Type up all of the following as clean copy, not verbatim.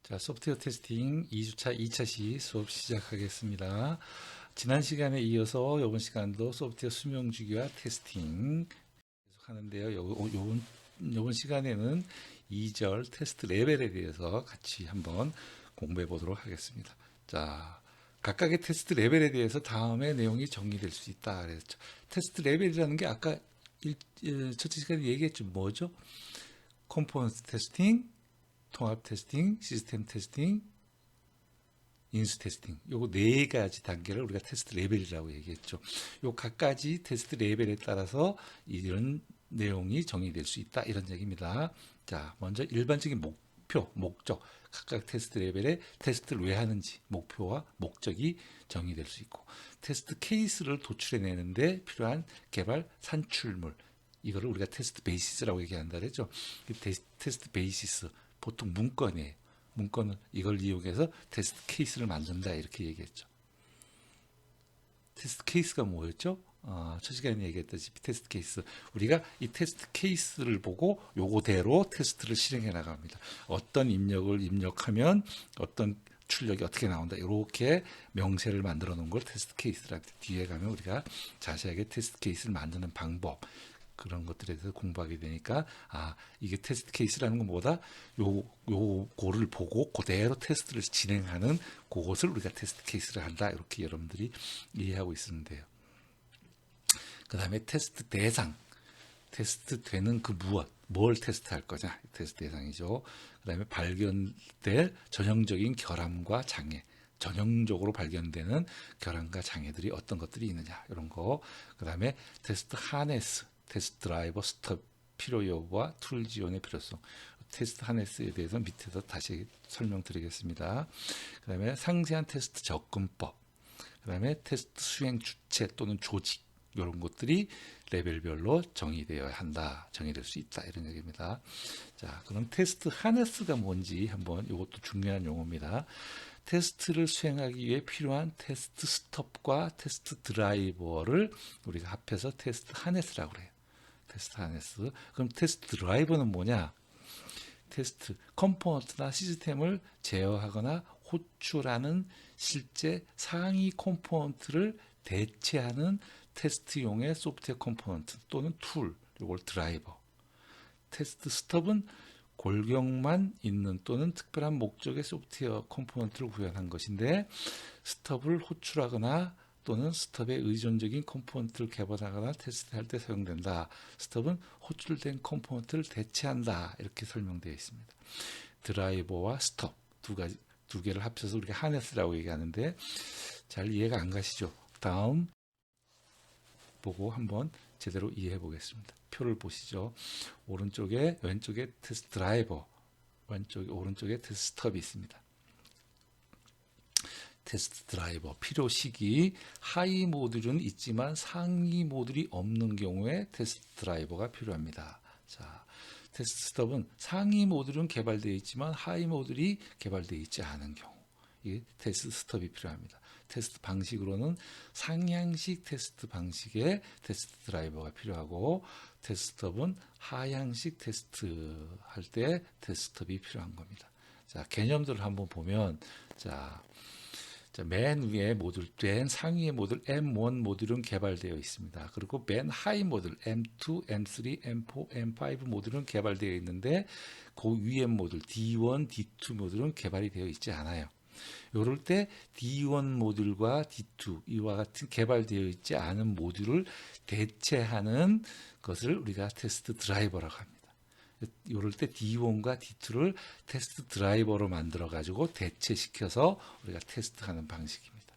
자, 소프트웨어 테스팅 2주차 2차 수업 시작하겠습니다. 지난 시간에 이어서 이번 시간도 소프트웨어 수명주기와 테스팅 계속 하는데요. 요번 시간에는 2절 테스트 레벨에 대해서 같이 한번 공부해 보도록 하겠습니다. 자, 각각의 테스트 레벨에 대해서 다음에 내용이 정리될 수 있다 그랬죠. 테스트 레벨이라는 게 아까 첫째 시간에 얘기했죠. 뭐죠? 컴포넌트 테스팅, 통합 테스팅, 시스템 테스팅, 인수 테스팅. 요거 네 가지 단계를 우리가 테스트 레벨이라고 얘기했죠. 요 각가지 테스트 레벨에 따라서 이런 내용이 정의될 수 있다. 이런 얘기입니다. 자, 먼저 일반적인 목표, 목적. 각각 테스트 레벨에 테스트를 왜 하는지 목표와 목적이 정의될 수 있고, 테스트 케이스를 도출해내는데 필요한 개발 산출물. 이거를 우리가 테스트 베이시스라고 얘기한다 그랬죠. 테스트 베이시스. 보통 문건이에요. 문건을 이걸 이용해서 테스트 케이스를 만든다 이렇게 얘기했죠. 테스트 케이스가 뭐였죠? 첫 시간에 얘기했다시피 테스트 케이스. 우리가 이 테스트 케이스를 보고 요거대로 테스트를 실행해 나갑니다. 어떤 입력을 입력하면 어떤 출력이 어떻게 나온다. 이렇게 명세를 만들어 놓은 걸 테스트 케이스라. 뒤에 가면 우리가 자세하게 테스트 케이스를 만드는 방법, 그런 것들에 대해서 공부하게 되니까 이게 테스트 케이스라는 건 뭐다? 요거를 보고 그대로 테스트를 진행하는 그것을 우리가 테스트 케이스를 한다. 이렇게 여러분들이 이해하고 있으면 돼요. 그 다음에 테스트 대상, 테스트 되는 그 뭘 테스트할 거냐, 테스트 대상이죠. 그 다음에 발견될 전형적인 결함과 장애, 전형적으로 발견되는 결함과 장애들이 어떤 것들이 있느냐, 이런 거. 그 다음에 테스트 하네스, 테스트 드라이버 스톱 필요 여부와 툴 지원의 필요성. 테스트 하네스에 대해서 밑에서 다시 설명드리겠습니다. 그 다음에 상세한 테스트 접근법, 그 다음에 테스트 수행 주체 또는 조직, 이런 것들이 레벨별로 정의되어야 한다, 정의될 수 있다, 이런 얘기입니다. 자, 그럼 테스트 하네스가 뭔지 한번, 이것도 중요한 용어입니다. 테스트를 수행하기 위해 필요한 테스트 스톱과 테스트 드라이버를 우리가 합해서 테스트 하네스라고 해요. 테스트 하네스. 그럼 테스트 드라이버는 뭐냐? 테스트 컴포넌트나 시스템을 제어하거나 호출하는 실제 상위 컴포넌트를 대체하는 테스트용의 소프트웨어 컴포넌트 또는 툴, 이걸 드라이버. 테스트 스톱은 골격만 있는 또는 특별한 목적의 소프트웨어 컴포넌트를 구현한 것인데, 스톱을 호출하거나 또는 스톱에 의존적인 컴포넌트를 개발하거나 테스트할 때 사용된다. 스톱은 호출된 컴포넌트를 대체한다. 이렇게 설명되어 있습니다. 드라이버와 스톱 두 개를 합쳐서 우리가 하네스라고 얘기하는데, 잘 이해가 안 가시죠? 다음 보고 한번 제대로 이해해 보겠습니다. 표를 보시죠. 왼쪽에 테스트 드라이버, 오른쪽에 테스트 스톱이 있습니다. 테스트 드라이버 필요 시기, 하이 모듈은 있지만 상위 모듈이 없는 경우에 테스트 드라이버가 필요합니다. 자, 테스트 스톱은 상위 모듈은 개발되어 있지만 하이 모듈이 개발되어 있지 않은 경우, 이 테스트 스톱이 필요합니다. 테스트 방식으로는 상향식 테스트 방식의 테스트 드라이버가 필요하고, 테스트 스톱은 하향식 테스트 할 때 테스트 스톱이 필요한 겁니다. 자, 개념들을 한번 보면, 자, 맨 위에 모듈, 맨 상위의 모듈 M1 모듈은 개발되어 있습니다. 그리고 맨 하위 모듈 M2, M3, M4, M5 모듈은 개발되어 있는데, 그 위에 모듈 D1, D2 모듈은 개발이 되어 있지 않아요. 이럴 때 D1 모듈과 D2 이와 같은 개발되어 있지 않은 모듈을 대체하는 것을 우리가 테스트 드라이버라고 합니다. 이럴 때 D1과 D2를 테스트 드라이버로 만들어 가지고 대체시켜서 우리가 테스트하는 방식입니다.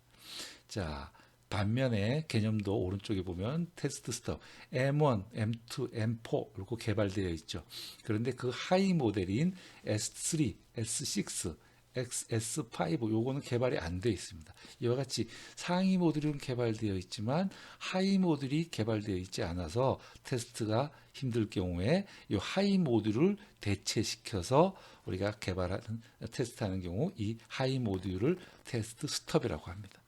자, 반면에 개념도 오른쪽에 보면 테스트 스톱 M1, M2, M4 이렇게 개발되어 있죠. 그런데 그 하이 모델인 S3, S6, S5 요거는 개발이 안 되어 있습니다. 이와 같이 상위 모듈은 개발되어 있지만 하이 모듈이 개발되어 있지 않아서 테스트가 힘들 경우에 이 하이 모듈을 대체시켜서 우리가 테스트하는 경우 이 하이 모듈을 테스트 스톱이라고 합니다.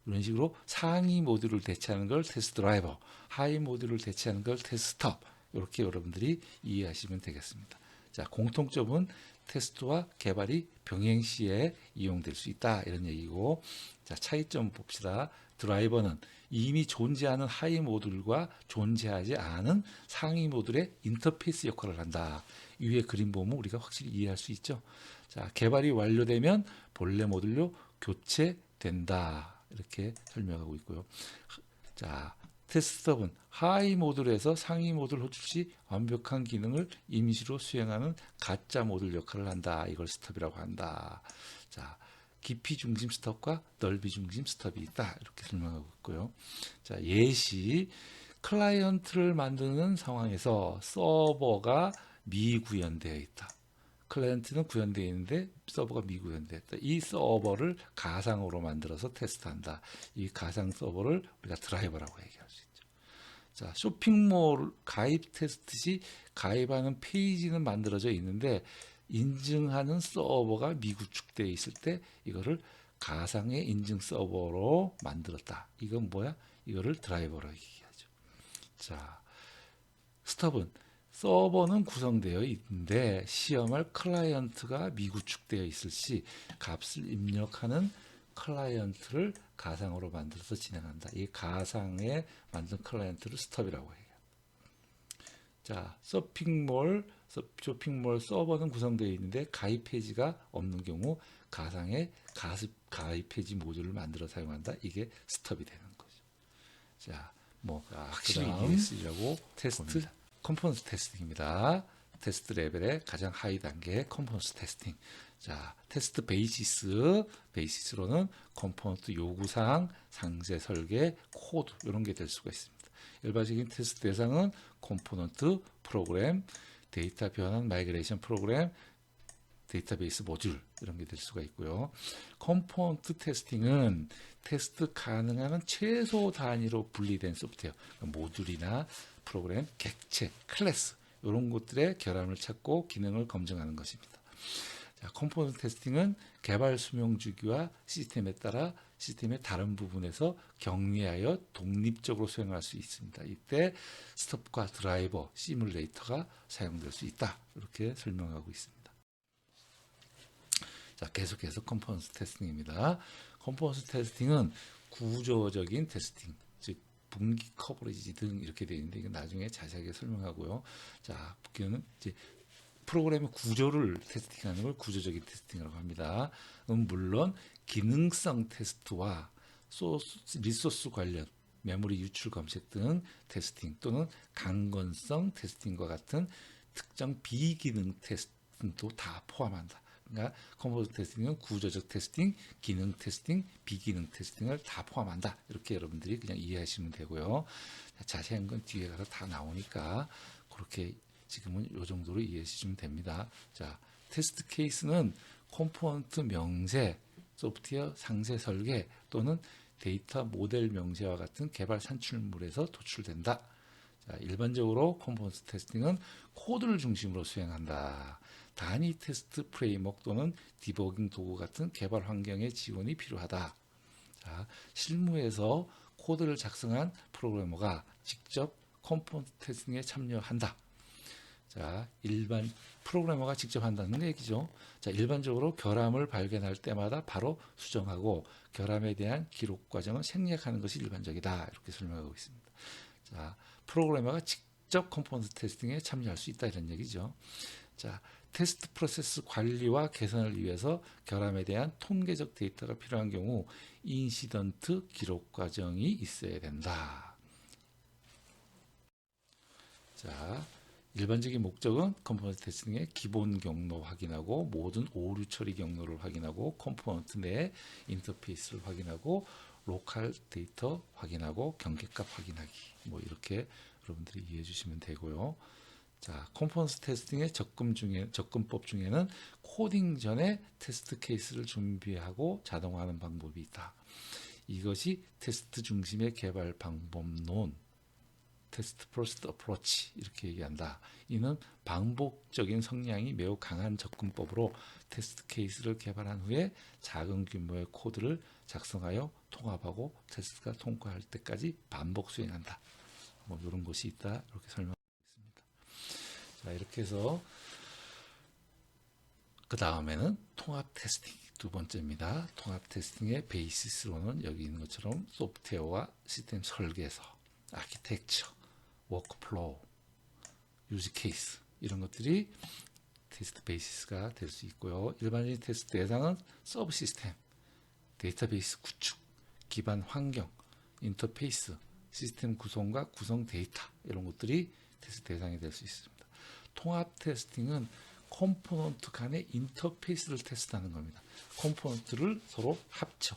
이런 식으로 상위 모듈을 대체하는 걸 테스트 드라이버, 하이 모듈을 대체하는 걸 테스트 스톱, 이렇게 여러분들이 이해하시면 되겠습니다. 자, 공통점은 테스트와 개발이 병행 시에 이용될 수 있다 이런 얘기고, 자 차이점 봅시다. 드라이버는 이미 존재하는 하위 모듈과 존재하지 않은 상위 모듈의 인터페이스 역할을 한다. 이 위에 그림 보면 우리가 확실히 이해할 수 있죠. 자 개발이 완료되면 본래 모듈로 교체된다 이렇게 설명하고 있고요. 자 테스트업은 하위 모듈에서 상위 모듈 호출 시 완벽한 기능을 임시로 수행하는 가짜 모듈 역할을 한다. 이걸 스톱이라고 한다. 자, 깊이 중심 스톱과 넓이 중심 스톱이 있다. 이렇게 설명하고 있고요. 자, 예시 클라이언트를 만드는 상황에서 서버가 미구현되어 있다. 클라이언트는 구현되어 있는데 서버가 미구현되어 있다. 이 서버를 가상으로 만들어서 테스트한다. 이 가상 서버를 우리가 드라이버라고 얘기할 수 있죠. 자, 쇼핑몰 가입 테스트 시 가입하는 페이지는 만들어져 있는데 인증하는 서버가 미구축되어 있을 때 이거를 가상의 인증 서버로 만들었다. 이건 뭐야? 이거를 드라이버라고 얘기하죠. 자, 스톱은 서버는 구성되어 있는데 시험할 클라이언트가 미구축되어 있을 시 값을 입력하는 클라이언트를 가상으로 만들어서 진행한다. 이 가상에 만든 클라이언트를 스톱이라고 해요. 자, 쇼핑몰 서버는 구성되어 있는데 가입 페이지가 없는 경우 가상의 가입 페이지 모듈을 만들어 사용한다. 이게 스톱이 되는 거죠. 자, 확실히 이해했으려고 테스트 봅니다. 컴포넌트 테스팅입니다. 테스트 레벨의 가장 하위 단계의 컴포넌트 테스팅. 자, 테스트 베이시스로는 컴포넌트 요구사항, 상세 설계, 코드 이런 게 될 수가 있습니다. 일반적인 테스트 대상은 컴포넌트, 프로그램, 데이터 변환, 마이그레이션 프로그램, 데이터베이스 모듈 이런 게 될 수가 있고요. 컴포넌트 테스팅은 테스트 가능한 최소 단위로 분리된 소프트웨어, 모듈이나 프로그램, 객체, 클래스 이런 것들의 결함을 찾고 기능을 검증하는 것입니다. 자, 컴포넌트 테스팅은 개발 수명 주기와 시스템에 따라 시스템의 다른 부분에서 격리하여 독립적으로 수행할 수 있습니다. 이때 스톱과 드라이버, 시뮬레이터가 사용될 수 있다. 이렇게 설명하고 있습니다. 자, 계속해서 컴포넌트 테스팅입니다. 컴포넌트 테스팅은 구조적인 테스팅, 즉 분기 커버리지 등 이렇게 되어 있는데 이건 나중에 자세하게 설명하고요. 자, 이거는 이제 프로그램의 구조를 테스팅하는 걸 구조적인 테스팅이라고 합니다. 물론 기능성 테스트와 리소스 관련, 메모리 유출 검색 등 테스팅 또는 강건성 테스팅과 같은 특정 비기능 테스팅도 다 포함한다. 그러니까 컴포넌트 테스팅은 구조적 테스팅, 기능 테스팅, 비기능 테스팅을 다 포함한다. 이렇게 여러분들이 그냥 이해하시면 되고요. 자세한 건 뒤에 가서 다 나오니까 그렇게 지금은 이 정도로 이해해 주시면 됩니다. 자, 테스트 케이스는 컴포넌트 명세, 소프트웨어 상세 설계 또는 데이터 모델 명세와 같은 개발 산출물에서 도출된다. 자, 일반적으로 컴포넌트 테스팅은 코드를 중심으로 수행한다. 단위 테스트 프레임워크 또는 디버깅 도구 같은 개발 환경의 지원이 필요하다. 자, 실무에서 코드를 작성한 프로그래머가 직접 컴포넌트 테스팅에 참여한다. 자, 일반 프로그래머가 직접 한다는 얘기죠. 자, 일반적으로 결함을 발견할 때마다 바로 수정하고 결함에 대한 기록 과정을 생략하는 것이 일반적이다. 이렇게 설명하고 있습니다. 자, 프로그래머가 직접 컴포넌트 테스팅에 참여할 수 있다 이런 얘기죠. 자, 테스트 프로세스 관리와 개선을 위해서 결함에 대한 통계적 데이터가 필요한 경우 인시던트 기록 과정이 있어야 된다. 자, 일반적인 목적은 컴포넌트 테스팅의 기본 경로 확인하고 모든 오류 처리 경로를 확인하고 컴포넌트 내 인터페이스를 확인하고 로컬 데이터 확인하고 경계값 확인하기 뭐 이렇게 여러분들이 이해해 주시면 되고요. 자, 컴포넌트 테스팅의 접근법 중에는 코딩 전에 테스트 케이스를 준비하고 자동화하는 방법이 있다. 이것이 테스트 중심의 개발 방법론 테스트 퍼스트 어프로치 이렇게 얘기한다. 이는 반복적인 성향이 매우 강한 접근법으로 테스트 케이스를 개발한 후에 작은 규모의 코드를 작성하여 통합하고 테스트가 통과할 때까지 반복 수행한다. 뭐 이런 것이 있다. 이렇게 설명하고 있습니다. 자, 이렇게 해서 그 다음에는 통합 테스팅 두 번째입니다. 통합 테스팅의 베이시스로는 여기 있는 것처럼 소프트웨어와 시스템 설계서, 아키텍처, 워크플로우, 유즈 케이스 이런 것들이 테스트 베이시스가 될 수 있고요. 일반적인 테스트 대상은 서브 시스템, 데이터베이스 구축, 기반 환경, 인터페이스, 시스템 구성과 구성 데이터 이런 것들이 테스트 대상이 될 수 있습니다. 통합 테스팅은 컴포넌트 간의 인터페이스를 테스트하는 겁니다. 컴포넌트를 서로 합쳐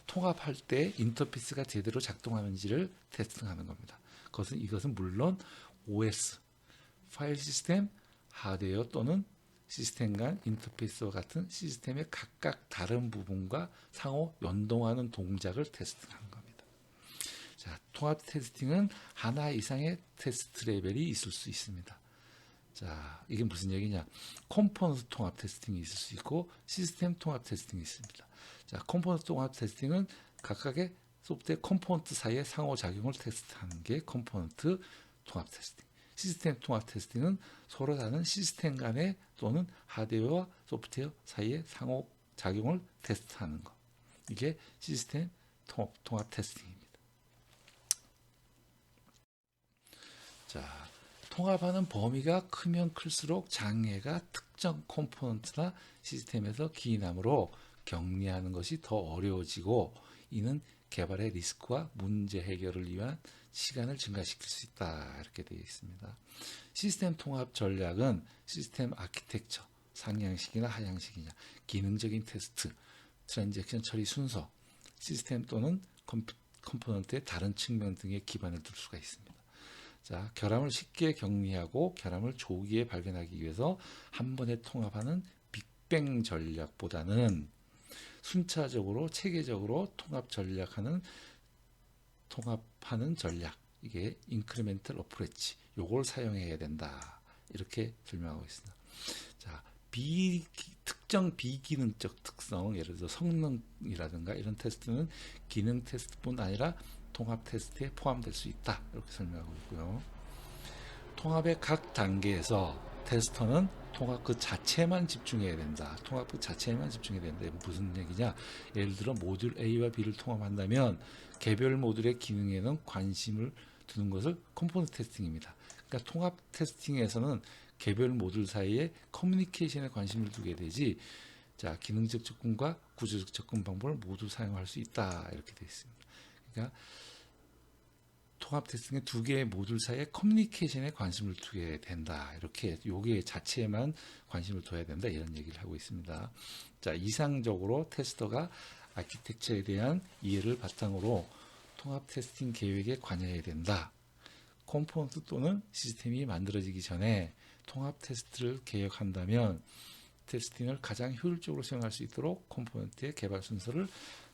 통합할 때 인터페이스가 제대로 작동하는지를 테스트하는 겁니다. 이것은 물론 OS, 파일 시스템, 하드웨어 또는 시스템 간 인터페이스와 같은 시스템의 각각 다른 부분과 상호 연동하는 동작을 테스트하는 겁니다. 자, 통합 테스팅은 하나 이상의 테스트 레벨이 있을 수 있습니다. 자, 이게 무슨 얘기냐? 컴포넌트 통합 테스팅이 있을 수 있고 시스템 통합 테스팅이 있습니다. 자, 컴포넌트 통합 테스팅은 각각의 소프트웨어 컴포넌트 사이의 상호작용을 테스트하는 게 컴포넌트 통합 테스팅. 시스템 통합 테스팅은 서로 다른 시스템 간의 또는 하드웨어와 소프트웨어 사이의 상호작용을 테스트하는 것. 이게 시스템 통합 테스팅입니다. 자, 통합하는 범위가 크면 클수록 장애가 특정 컴포넌트나 시스템에서 기인하므로 격리하는 것이 더 어려워지고 이는 개발의 리스크와 문제 해결을 위한 시간을 증가시킬 수 있다. 이렇게 되어 있습니다. 시스템 통합 전략은 시스템 아키텍처, 상향식이나 하향식이냐, 기능적인 테스트, 트랜잭션 처리 순서, 시스템 또는 컴포넌트의 다른 측면 등에 기반을 둘 수가 있습니다. 자, 결함을 쉽게 격리하고 결함을 조기에 발견하기 위해서 한 번에 통합하는 빅뱅 전략보다는 순차적으로 체계적으로 통합하는 전략, 이게 인크리멘털 어프로치, 요걸 사용해야 된다. 이렇게 설명하고 있습니다. 자, 특정 비기능적 특성, 예를 들어 성능이라든가 이런 테스트는 기능 테스트뿐 아니라 통합 테스트에 포함될 수 있다. 이렇게 설명하고 있고요. 통합의 각 단계에서 테스터는 통합 그 자체만 집중해야 된다. 통합 그 자체만 집중해야 된다. 무슨 얘기냐? 예를 들어 모듈 A와 B를 통합한다면 개별 모듈의 기능에는 관심을 두는 것을 컴포넌트 테스팅입니다. 그러니까 통합 테스팅에서는 개별 모듈 사이의 커뮤니케이션에 관심을 두게 되지. 자, 기능적 접근과 구조적 접근 방법을 모두 사용할 수 있다. 이렇게 되어 있습니다. 그러니까 통합 테스팅의 두 개의 모듈 사이의 커뮤니케이션에 관심을 두게 된다. 이렇게 요게 자체에만 관심을 둬야 된다. 이런 얘기를 하고 있습니다. 자, 이상적으로 테스터가 아키텍처에 대한 이해를 바탕으로 통합 테스팅 계획에 관여해야 된다. 컴포넌트 또는 시스템이 만들어지기 전에 통합 테스트를 계획한다면 테스팅을 가장 효율적으로 수행할 수 있도록 컴포넌트의 개발 순서를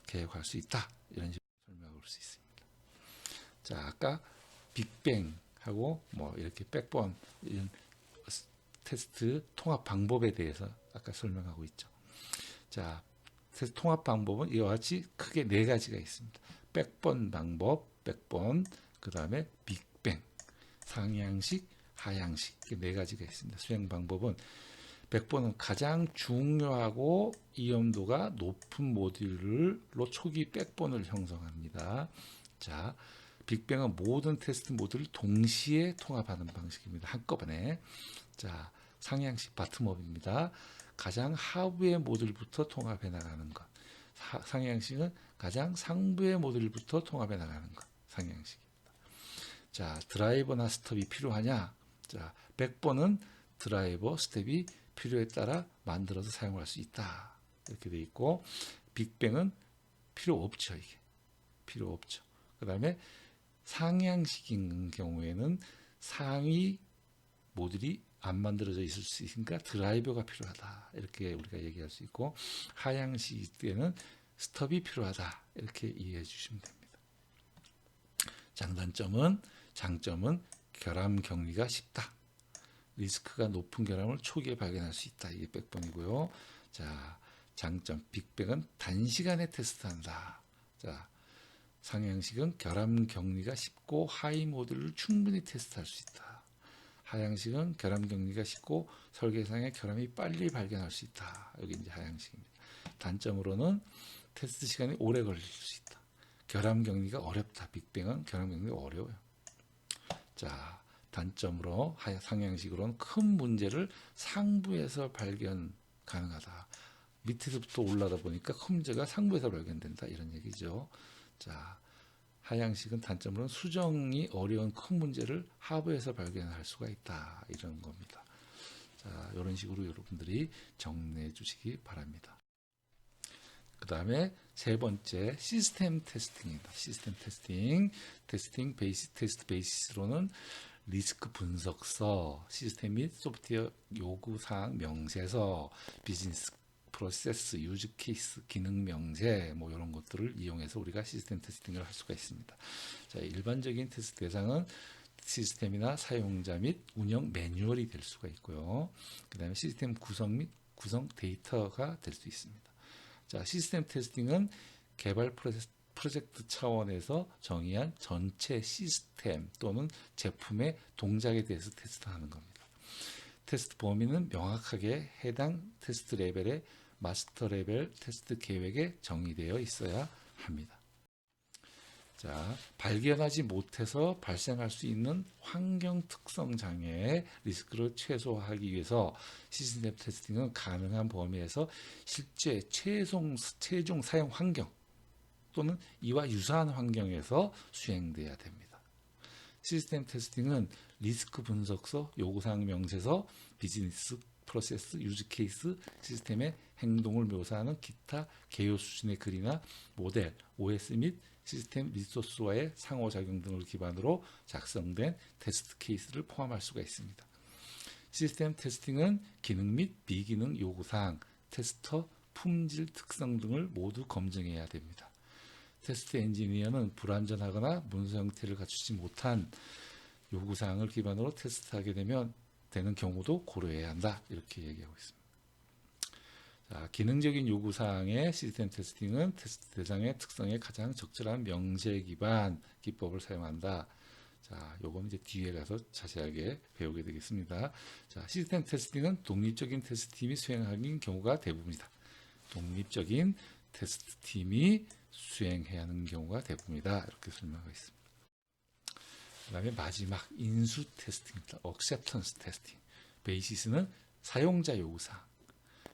계획할 수 있다. 이런 식으로 설명할 수 있습니다. 자, 아까 빅뱅하고 뭐 이렇게 백본 이런 테스트 통합 방법에 대해서 아까 설명하고 있죠. 자, 테스트 통합 방법은 이와 같이 크게 네 가지가 있습니다. 백본 방법, 백본, 그 다음에 빅뱅, 상향식, 하향식, 네 가지가 있습니다. 수행 방법은 백본은 가장 중요하고 이염도가 높은 모듈로 초기 백본을 형성합니다. 자, 빅뱅은 모든 테스트 모듈을 동시에 통합하는 방식입니다. 한꺼번에. 자, 상향식 바텀업입니다. 가장 하부의 모듈부터 통합해 나가는 것. 상향식은 가장 상부의 모듈부터 통합해 나가는 것. 상향식입니다. 자, 드라이버나 스텝이 필요하냐? 자, 백번은 드라이버, 스텝이 필요에 따라 만들어서 사용할 수 있다. 이렇게 되어 있고, 빅뱅은 필요 없죠, 이게. 필요 없죠. 그 다음에 상향식인 경우에는 상위 모듈이 안 만들어져 있을 수 있으니까 드라이버가 필요하다. 이렇게 우리가 얘기할 수 있고, 하향식 때는 스톱이 필요하다. 이렇게 이해해 주시면 됩니다. 장점은 결함 격리가 쉽다. 리스크가 높은 결함을 초기에 발견할 수 있다. 이게 백번이고요. 자, 장점, 빅뱅은 단시간에 테스트한다. 자, 상향식은 결함 격리가 쉽고 하이 모듈을 충분히 테스트할 수 있다. 하향식은 결함 격리가 쉽고 설계상의 결함이 빨리 발견할 수 있다. 여기 이제 하향식입니다. 단점으로는 테스트 시간이 오래 걸릴 수 있다. 결함 격리가 어렵다. 빅뱅은 결함 격리가 어려워요. 자, 단점으로 상향식으로는 큰 문제를 상부에서 발견 가능하다. 밑에서부터 올라다 보니까 큰 문제가 상부에서 발견된다. 이런 얘기죠. 자, 하향식은 단점으로는 수정이 어려운 큰 문제를 하부에서 발견할 수가 있다. 이런 겁니다. 자, 이런 식으로 여러분들이 정리해 주시기 바랍니다. 그 다음에 세 번째 시스템 테스팅입니다. 시스템 테스팅 테스트 베이시스로는 리스크 분석서, 시스템 및 소프트웨어 요구사항 명세서, 비즈니스 프로세스, 유즈 케이스, 기능 명세 뭐 이런 것들을 이용해서 우리가 시스템 테스팅을 할 수가 있습니다. 자, 일반적인 테스트 대상은 시스템이나 사용자 및 운영 매뉴얼이 될 수가 있고요. 그 다음에 시스템 구성 및 구성 데이터가 될 수 있습니다. 자, 시스템 테스팅은 개발 프로젝트 차원에서 정의한 전체 시스템 또는 제품의 동작에 대해서 테스트하는 겁니다. 테스트 범위는 명확하게 해당 테스트 레벨의 마스터 레벨 테스트 계획에 정의되어 있어야 합니다. 자, 발견하지 못해서 발생할 수 있는 환경 특성 장애의 리스크를 최소화하기 위해서 시스템 테스팅은 가능한 범위에서 실제 최종 사용 환경 또는 이와 유사한 환경에서 수행돼야 됩니다. 시스템 테스팅은 리스크 분석서, 요구사항 명세서, 비즈니스 프로세스, 유즈 케이스, 시스템의 행동을 묘사하는 기타 개요 수준의 글이나 모델, OS 및 시스템 리소스와의 상호작용 등을 기반으로 작성된 테스트 케이스를 포함할 수가 있습니다. 시스템 테스팅은 기능 및 비기능 요구사항, 테스터 품질 특성 등을 모두 검증해야 됩니다. 테스트 엔지니어는 불완전하거나 문서 형태를 갖추지 못한 요구사항을 기반으로 테스트하게 되는 경우도 고려해야 한다. 이렇게 얘기하고 있습니다. 자, 기능적인 요구사항의 시스템 테스팅은 테스트 대상의 특성에 가장 적절한 명제 기반 기법을 사용한다. 자, 요건 이제 뒤에 가서 자세하게 배우게 되겠습니다. 자, 시스템 테스팅은 독립적인 테스트팀이 수행하는 경우가 대부분이다. 독립적인 테스트팀이 수행해야 하는 경우가 대부분이다. 이렇게 설명하고 있습니다. 그 다음에 마지막 인수 테스팅입니다. acceptance 테스팅. 베이시스는 사용자 요구사항,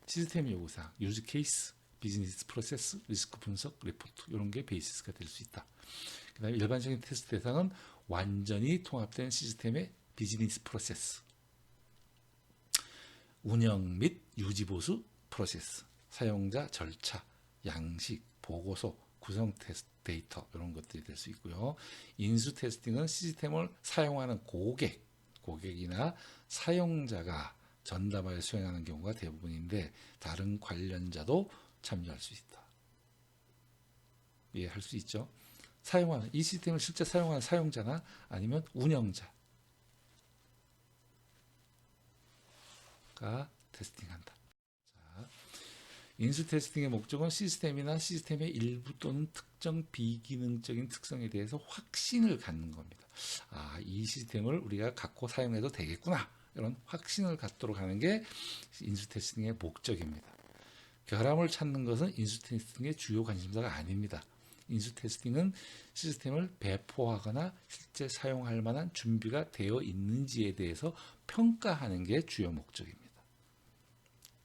시스템 요구사항, 유즈 케이스, 비즈니스 프로세스, 리스크 분석, 리포트 이런 게 베이시스가 될 수 있다. 그 다음에 일반적인 테스트 대상은 완전히 통합된 시스템의 비즈니스 프로세스, 운영 및 유지 보수 프로세스, 사용자 절차, 양식, 보고서, 구성 테스트 데이터 이런 것들이 될 수 있고요. 인수 테스팅은 시스템을 사용하는 고객이나 사용자가 전담하여 수행하는 경우가 대부분인데 다른 관련자도 참여할 수 있다. 이해할 수 있죠? 사용하는 이 시스템을 실제 사용하는 사용자나 아니면 운영자가 테스팅한다. 자, 인수 테스팅의 목적은 시스템이나 시스템의 일부 또는 특정 비기능적인 특성에 대해서 확신을 갖는 겁니다. 아, 이 시스템을 우리가 갖고 사용해도 되겠구나. 이런 확신을 갖도록 하는 게 인수 테스팅의 목적입니다. 결함을 찾는 것은 인수 테스팅의 주요 관심사가 아닙니다. 인수 테스팅은 시스템을 배포하거나 실제 사용할 만한 준비가 되어 있는지에 대해서 평가하는 게 주요 목적입니다.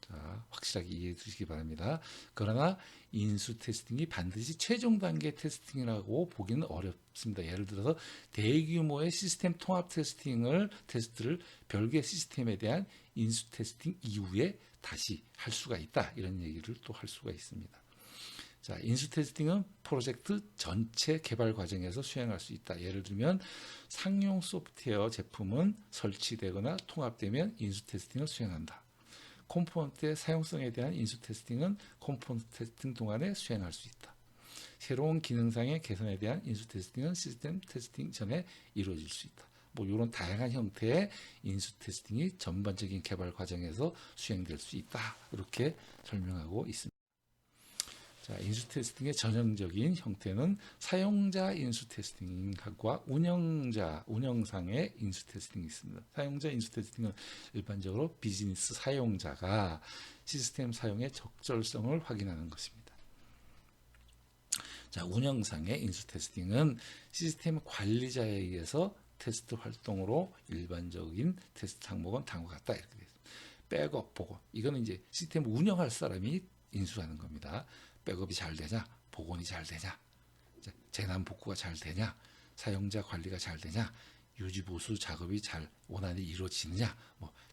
자, 확실하게 이해해 주시기 바랍니다. 그러나 인수 테스팅이 반드시 최종 단계 테스팅이라고 보기는 어렵습니다. 예를 들어서 대규모의 시스템 통합 테스트를 별개 시스템에 대한 인수 테스팅 이후에 다시 할 수가 있다. 이런 얘기를 또 할 수가 있습니다. 자, 인수 테스팅은 프로젝트 전체 개발 과정에서 수행할 수 있다. 예를 들면 상용 소프트웨어 제품은 설치되거나 통합되면 인수 테스팅을 수행한다. 컴포넌트의 사용성에 대한 인수 테스팅은 컴포넌트 테스팅 동안에 수행할 수 있다. 새로운 기능상의 개선에 대한 인수 테스팅은 시스템 테스팅 전에 이루어질 수 있다. 뭐 이런 다양한 형태의 인수 테스팅이 전반적인 개발 과정에서 수행될 수 있다. 이렇게 설명하고 있습니다. 자, 인수 테스팅의 전형적인 형태는 사용자 인수 테스팅과 운영상의 인수 테스팅이 있습니다. 사용자 인수 테스팅은 일반적으로 비즈니스 사용자가 시스템 사용의 적절성을 확인하는 것입니다. 자, 운영상의 인수 테스팅은 시스템 관리자에 의해서 테스트 활동으로 일반적인 테스트 항목은 다음과 같다 이렇게 되어 있습니다. 백업, 복원. 이거는 이제 시스템을 운영할 사람이 인수하는 겁니다. 백업이 잘 되냐, 복원이 잘 되냐, 재난 복구가 잘 되냐, 사용자 관리가 잘 되냐, 유지 보수 작업이 잘 원활히 이루어지느냐,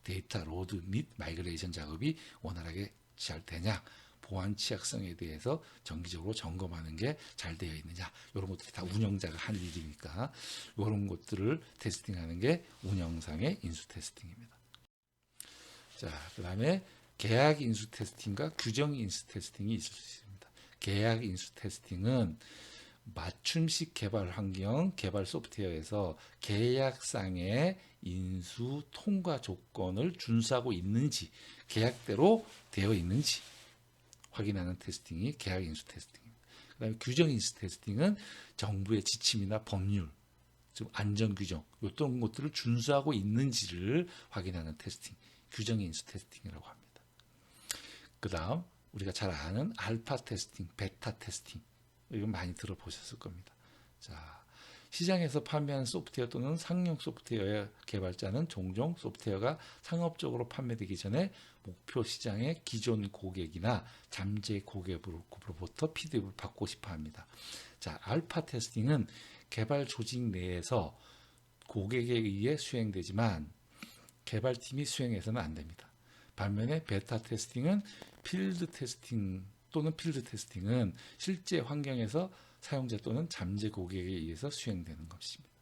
데이터 로드 및 마이그레이션 작업이 원활하게 잘 되냐, 보안 취약성에 대해서 정기적으로 점검하는 게 잘 되어 있느냐, 이런 것들이 다 운영자가 한 일이니까 이런 것들을 테스팅하는 게 운영상의 인수 테스팅입니다. 자, 그다음에 계약 인수 테스팅과 규정 인수 테스팅이 있을 수 있습니다. 계약 인수 테스팅은 맞춤식 개발 환경, 개발 소프트웨어에서 계약상의 인수 통과 조건을 준수하고 있는지, 계약대로 되어 있는지 확인하는 테스팅이 계약 인수 테스팅입니다. 그다음에 규정 인수 테스팅은 정부의 지침이나 법률, 좀 안전 규정, 어떤 것들을 준수하고 있는지를 확인하는 테스팅, 규정 인수 테스팅이라고 합니다. 그다음 우리가 잘 아는 알파 테스팅, 베타 테스팅, 이건 많이 들어보셨을 겁니다. 자, 시장에서 판매하는 소프트웨어 또는 상용 소프트웨어 개발자는 종종 소프트웨어가 상업적으로 판매되기 전에 목표 시장의 기존 고객이나 잠재 고객으로부터 피드백을 받고 싶어 합니다. 자, 알파 테스팅은 개발 조직 내에서 고객에 의해 수행되지만 개발팀이 수행해서는 안 됩니다. 반면에 베타 테스팅은 필드 테스팅은 실제 환경에서 사용자 또는 잠재 고객에 의해서 수행되는 것입니다.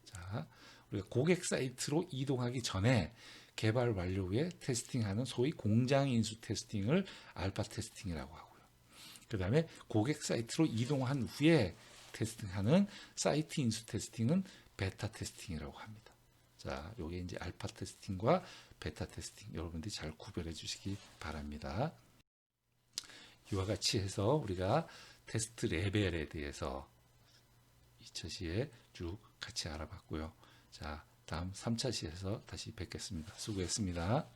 자, 우리가 고객 사이트로 이동하기 전에 개발 완료 후에 테스팅하는 소위 공장 인수 테스팅을 알파 테스팅이라고 하고요. 그 다음에 고객 사이트로 이동한 후에 테스팅하는 사이트 인수 테스팅은 베타 테스팅이라고 합니다. 자, 요게 이제 알파 테스팅과 베타 테스팅 여러분들이 잘 구별해 주시기 바랍니다. 이와 같이 해서 우리가 테스트 레벨에 대해서 2차 시에 쭉 같이 알아봤고요. 자, 다음 3차 시에서 다시 뵙겠습니다. 수고했습니다.